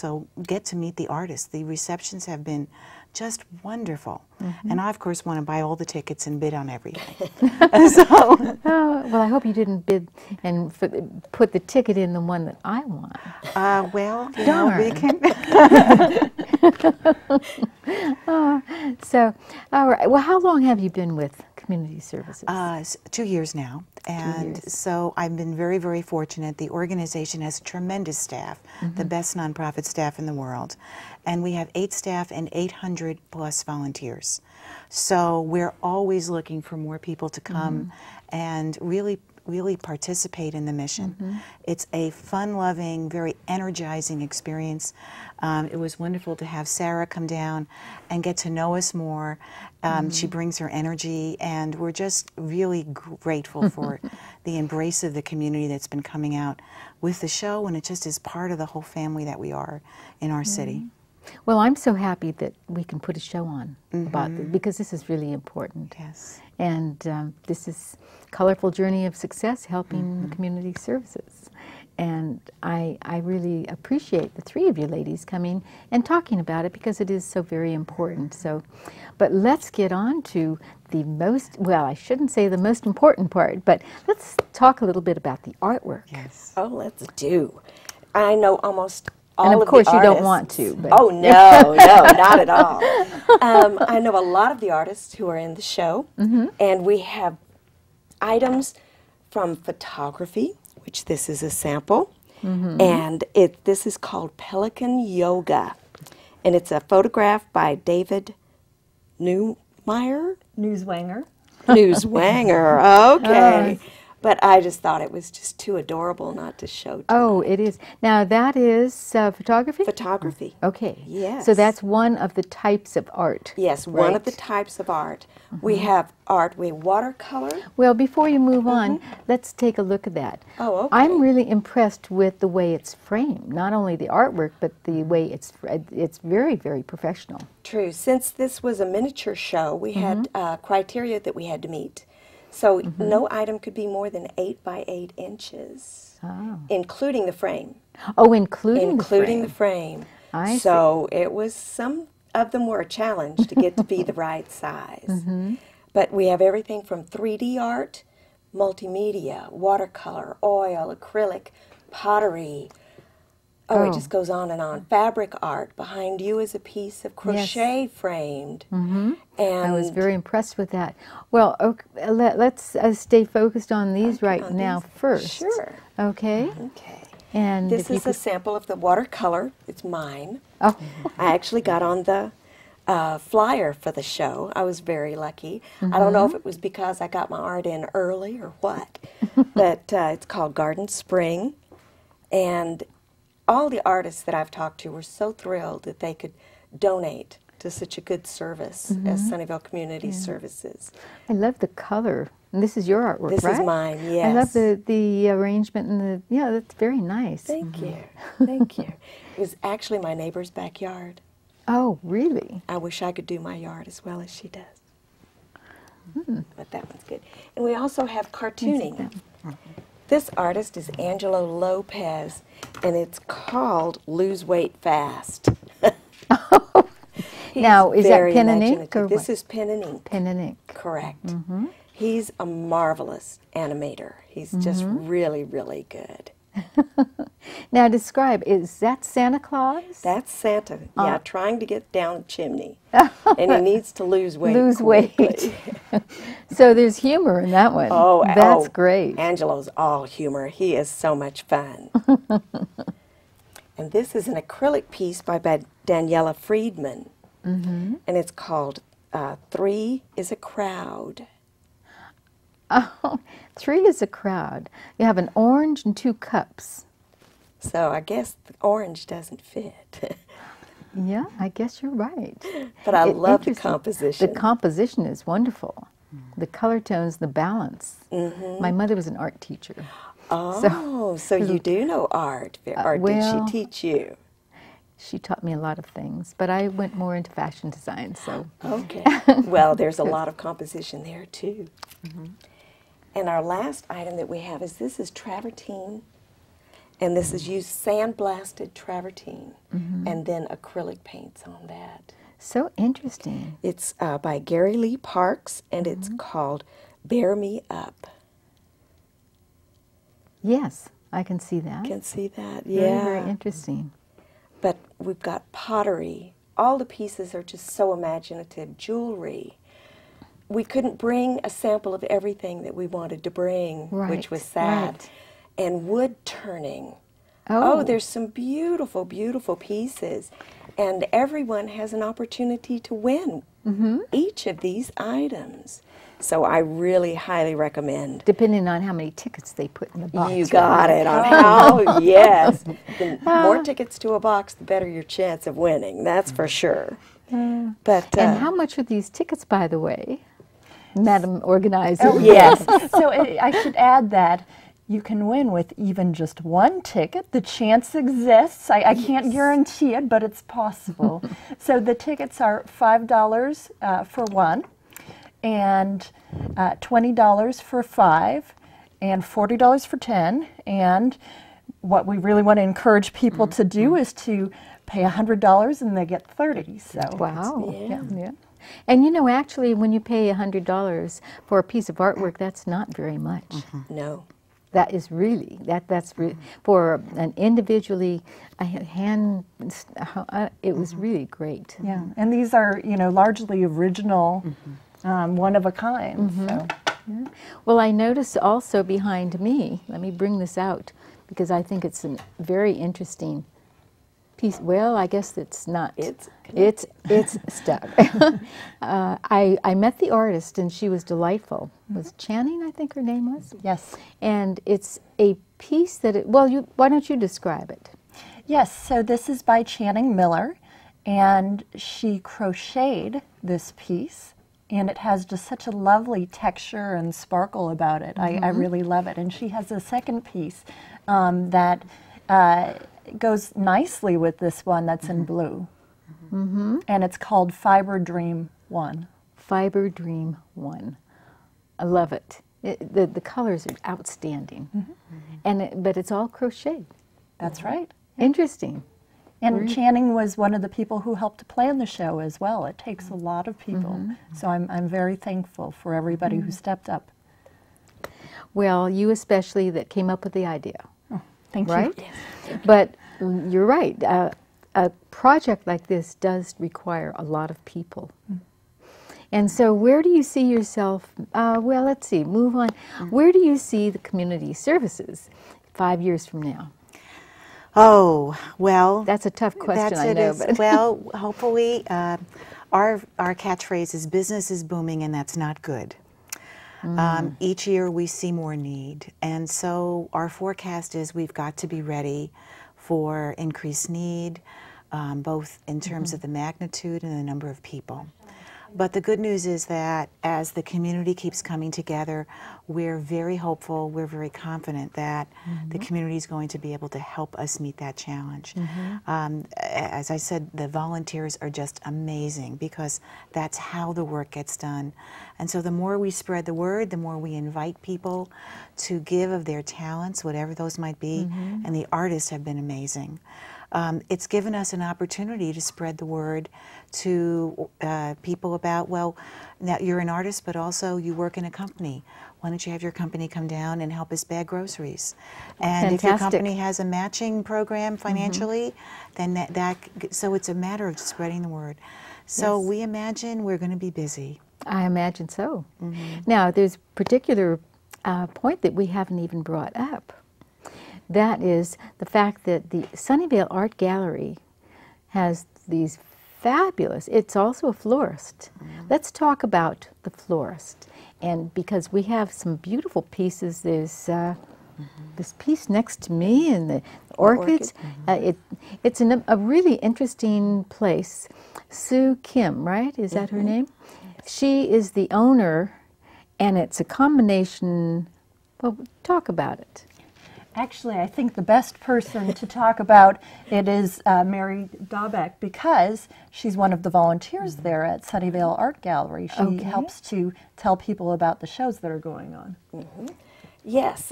also get to meet the artists. The receptions have been just wonderful. And I, of course, want to buy all the tickets and bid on everything. So, oh, well, I hope you didn't bid and put the ticket in the one that I want. well, you Darn. know, we can. So, all right. Well, how long have you been with Community Services? 2 years now. And 2 years. so I've been very, very fortunate. The organization has tremendous staff, the best nonprofit staff in the world. And we have 8 staff and 800 plus volunteers. So we're always looking for more people to come and really participate in the mission. It's a fun-loving, very energizing experience. It was wonderful to have Sarah come down and get to know us more. She brings her energy, and we're just really grateful for the embrace of the community that's been coming out with the show, and it just is part of the whole family that we are in our city. Well, I'm so happy that we can put a show on about this, because this is really important. Yes. And this is Colorful Journey of Success, helping the community services. And I really appreciate the 3 of you ladies coming and talking about it, because it is so very important. So, but let's get on to the most, well, I shouldn't say the most important part, but let's talk a little bit about the artwork. Yes. Oh, let's do. I know almost all And of of course the you artists. don't want to. But. Oh, no, no, not at all. I know a lot of the artists who are in the show, and we have items from photography, which this is a sample, and this is called Pelican Yoga, and it's a photograph by David Newswanger. Newswanger, okay. But I just thought it was just too adorable not to show tonight. Oh, it is. Now that is photography? Photography. Okay. Yes. So that's one of the types of art. Yes, one of the types of art. We have art, we have watercolor. Well, before you move on, let's take a look at that. Oh, okay. I'm really impressed with the way it's framed. Not only the artwork, but the way it's very, very professional. True. Since this was a miniature show, we had criteria that we had to meet. So no item could be more than 8 by 8 inches, including the frame. Oh, including the frame. I so it was, some of them were a challenge to get to be the right size. But we have everything from 3D art, multimedia, watercolor, oil, acrylic, pottery. Oh, it just goes on and on. Fabric art. Behind you is a piece of crochet framed. And I was very impressed with that. Well, okay, let's stay focused on these now first. Sure. Okay. Okay. And this is a sample of the watercolor. It's mine. Oh. I actually got on the flyer for the show. I was very lucky. I don't know if it was because I got my art in early or what, but it's called Garden Spring. And all the artists that I've talked to were so thrilled that they could donate to such a good service as Sunnyvale Community Services. I love the color. And this is your artwork, This right? is mine, yes. I love the arrangement and the, yeah, that's very nice. Thank you. Thank you. It was actually my neighbor's backyard. Oh, really? I wish I could do my yard as well as she does. But that one's good. And we also have cartooning. This artist is Angelo Lopez, and it's called Lose Weight Fast. Now, is that pen and ink or This what? is pen and ink. Pen and ink. Correct. He's a marvelous animator. He's just really, really good. Now describe, is that Santa Claus? That's Santa, trying to get down the chimney. And he needs to lose weight quickly. So there's humor in that one. Oh, that's great. Angelo's all humor. He is so much fun. And this is an acrylic piece by Daniela Friedman. And it's called 3 is a Crowd. Oh, 3 is a crowd. You have an orange and 2 cups. So I guess the orange doesn't fit. Yeah, I guess you're right. But I love the Interesting. composition. The composition is wonderful. The color tones, the balance. My mother was an art teacher. Oh, so you do know art, or did she teach you? She taught me a lot of things, but I went more into fashion design, so. Okay. Well, there's a lot of composition there, too. And our last item that we have is, this is travertine, And this is used sandblasted travertine and then acrylic paints on that. So interesting. It's by Gary Lee Parks, and it's called Bear Me Up. Yes, I can see that. You can see that, Very, yeah. very interesting. But we've got pottery. All the pieces are just so imaginative. Jewelry. We couldn't bring a sample of everything that we wanted to bring, which was sad. Right. And wood turning. Oh. Oh, there's some beautiful, beautiful pieces. And everyone has an opportunity to win each of these items. So I really highly recommend. Depending on how many tickets they put in the box. You got it on how, yes. The more tickets to a box, the better your chance of winning, that's for sure. But And how much are these tickets, by the way, Madam Organizer? Oh, yes. So I should add that you can win with even just one ticket. The chance exists. I can't guarantee it, but it's possible. So the tickets are $5 for one, and $20 for 5, and $40 for 10. And what we really want to encourage people to do is to pay $100 and they get 30. So Wow. yeah. And you know, actually, when you pay $100 for a piece of artwork, that's not very much. no. That is really, that's for an individually it was really great. Yeah, and these are, you know, largely original, one of a kind. So. Yeah. Well, I notice also behind me, let me bring this out because I think it's a very interesting piece. Well, I guess it's not. It's stuck. I met the artist and she was delightful. Was Channing, I think her name was? Yes. And it's a piece that, why don't you describe it? Yes, so this is by Channing Miller, and she crocheted this piece, and it has just such a lovely texture and sparkle about it. I really love it. And she has a second piece that goes nicely with this one that's in blue. And it's called Fiber Dream 1. Fiber Dream 1. I love it. The colors are outstanding. But it's all crochet. That's right. Interesting. And Channing was one of the people who helped to plan the show as well. It takes a lot of people. So I'm very thankful for everybody who stepped up. Well, you especially that came up with the idea. Oh, thank right? you. Yes. But you're right. A project like this does require a lot of people. And so where do you see yourself, well, let's see, move on. Where do you see the community services 5 years from now? Oh, well. That's a tough question, I know. But Well, hopefully, our catchphrase is business is booming and that's not good. Each year we see more need. And so our forecast is we've got to be ready for increased need, both in terms of the magnitude and the number of people. But the good news is that as the community keeps coming together, we're very hopeful, we're very confident that the community is going to be able to help us meet that challenge. As I said, the volunteers are just amazing because that's how the work gets done. And so the more we spread the word, the more we invite people to give of their talents, whatever those might be, and the artists have been amazing. It's given us an opportunity to spread the word to people about, well, now you're an artist, but also you work in a company. Why don't you have your company come down and help us bag groceries? And if your company has a matching program financially, then so it's a matter of spreading the word. So we imagine we're going to be busy. I imagine so. Now, there's a particular point that we haven't even brought up. That is the fact that the Sunnyvale Art Gallery has these fabulous, it's also a florist. Let's talk about the florist. And because we have some beautiful pieces, there's this piece next to me and the orchids. It's in a really interesting place. Sue Kim, right? Is that her name? She is the owner, and it's a combination. Well, talk about it. Actually, I think the best person to talk about it is Mary Daubek, because she's one of the volunteers there at Sunnyvale Art Gallery. She helps to tell people about the shows that are going on. Yes.